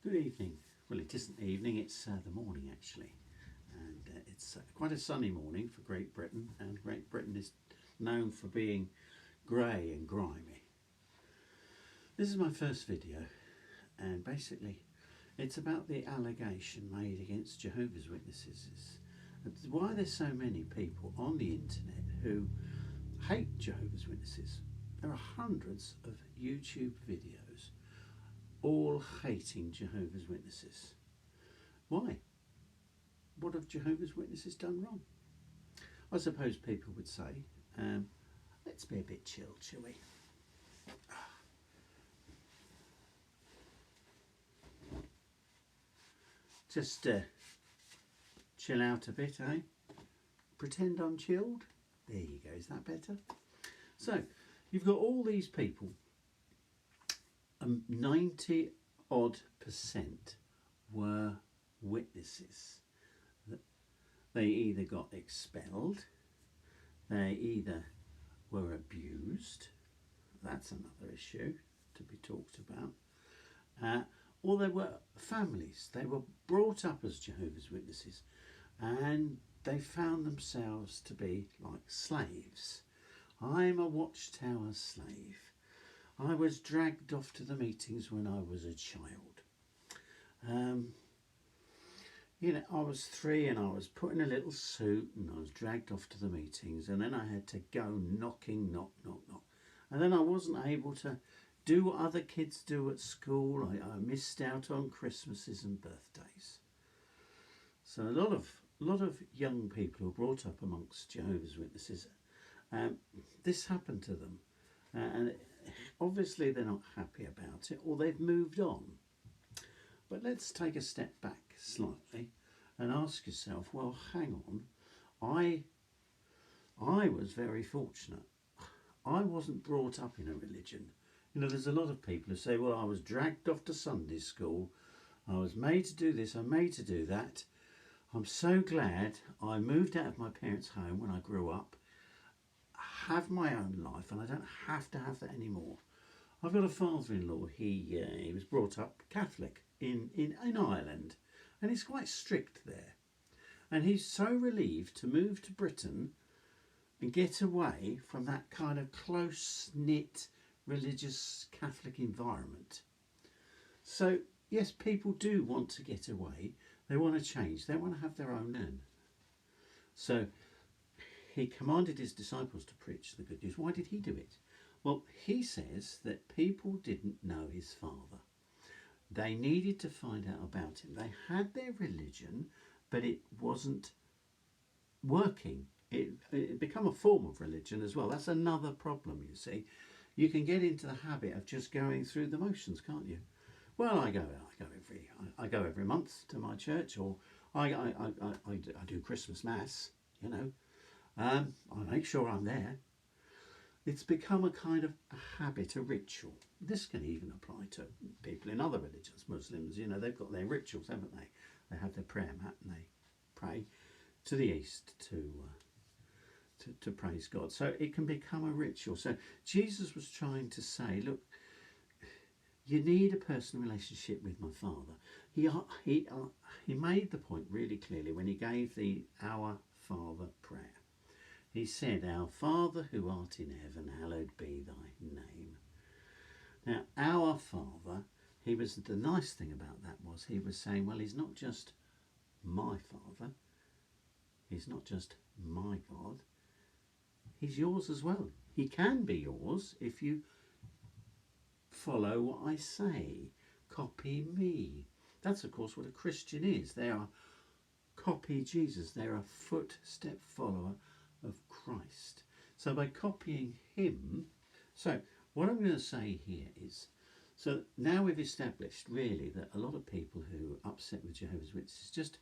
Good evening. Well, it isn't evening, it's the morning actually. And it's quite a sunny morning for Great Britain, and Great Britain is known for being grey and grimy. This is my first video, and basically it's about the allegation made against Jehovah's Witnesses. It's why there's so many people on the internet who hate Jehovah's Witnesses. There are hundreds of YouTube videos all hating Jehovah's Witnesses. Why? What have Jehovah's Witnesses done wrong? I suppose people would say, let's be a bit chilled, shall we? Just chill out a bit, eh? Pretend I'm chilled. There you go, is that better? So, you've got all these people, 90 odd % were witnesses. They either got expelled, they either were abused, that's another issue to be talked about, or they were families. They were brought up as Jehovah's Witnesses and they found themselves to be like slaves. I'm a watchtower slave. I was dragged off to the meetings when I was a child. I was 3 and I was put in a little suit and I was dragged off to the meetings, and then I had to go knocking, knock, knock, knock. And then I wasn't able to do what other kids do at school. I missed out on Christmases and birthdays. So a lot of young people who were brought up amongst Jehovah's Witnesses, this happened to them. And obviously they're not happy about it, or they've moved on. But let's take a step back slightly and ask yourself, well, hang on, I was very fortunate. I wasn't brought up in a religion. There's a lot of people who say, well, I was dragged off to Sunday school, I was made to do this, I'm made to do that. I'm so glad I moved out of my parents' home when I grew up, have my own life, and I don't have to have that anymore. I've got a father-in-law. He was brought up Catholic in Ireland, and he's quite strict there. And he's so relieved to move to Britain and get away from that kind of close-knit religious Catholic environment. So yes, people do want to get away. They want to change. They want to have their own learn. So he commanded his disciples to preach the good news. Why did he do it? Well, he says that people didn't know his father. They needed to find out about him. They had their religion, but it wasn't working. It became a form of religion as well. That's another problem, you see. You can get into the habit of just going through the motions, can't you? Well, I go every month to my church, or I do Christmas Mass, I make sure I'm there. It's become a kind of a habit, a ritual. This can even apply to people in other religions. Muslims, they've got their rituals, haven't they? They have their prayer mat and they pray to the east to praise God. So it can become a ritual. So Jesus was trying to say, look, you need a personal relationship with my Father. He made the point really clearly when he gave the Our Father prayer. He said, our Father who art in heaven, hallowed be thy name. Now, our Father, the nice thing about that was he was saying, well, he's not just my Father. He's not just my God. He's yours as well. He can be yours if you follow what I say. Copy me. That's, of course, what a Christian is. They are copy Jesus. They're a footstep follower of Christ. So by copying him, so what I'm going to say here is, so now we've established really that a lot of people who are upset with Jehovah's Witnesses just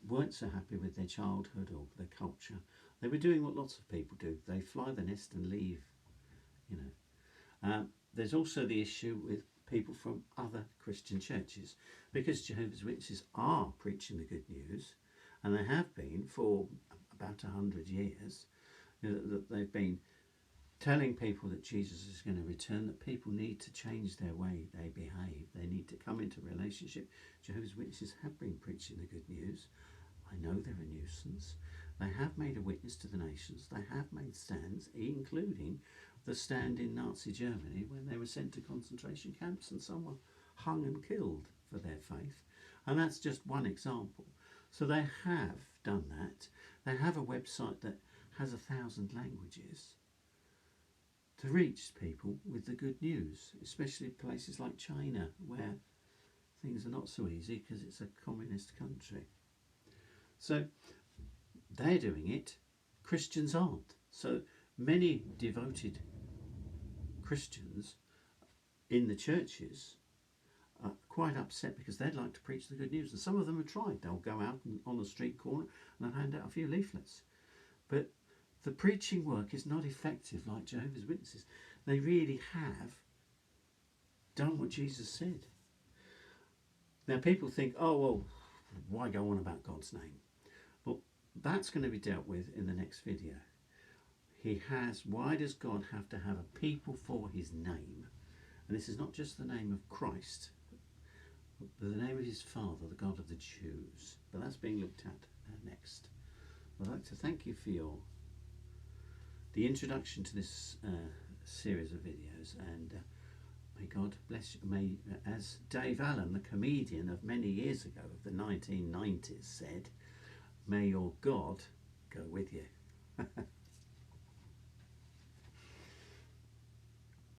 weren't so happy with their childhood or their culture. They were doing what lots of people do. They fly the nest and leave, There's also the issue with people from other Christian churches, because Jehovah's Witnesses are preaching the good news, and they have been for about 100 years. That they've been telling people that Jesus is going to return, that people need to change their way they behave. They need to come into relationship. Jehovah's Witnesses have been preaching the good news. I know they're a nuisance. They have made a witness to the nations. They have made stands, including the stand in Nazi Germany when they were sent to concentration camps and some were hung and killed for their faith. And that's just one example. So they have done that. They have a website that has 1,000 languages to reach people with the good news, especially places like China, where things are not so easy because it's a communist country. So they're doing it, Christians aren't. So many devoted Christians in the churches are quite upset because they'd like to preach the good news, and some of them have tried. They'll go out on the street corner and they'll hand out a few leaflets, but the preaching work is not effective like Jehovah's Witnesses. They really have done what Jesus said. Now people think, oh well, why go on about God's name? Well, that's going to be dealt with in the next video. Why does God have to have a people for his name? And this is not just the name of Christ, but the name of his Father, the God of the Jews. But that's being looked at next. I'd like to thank you for the introduction to this series of videos, and may God bless you. May, as Dave Allen, the comedian of many years ago, of the 1990s, said, may your God go with you.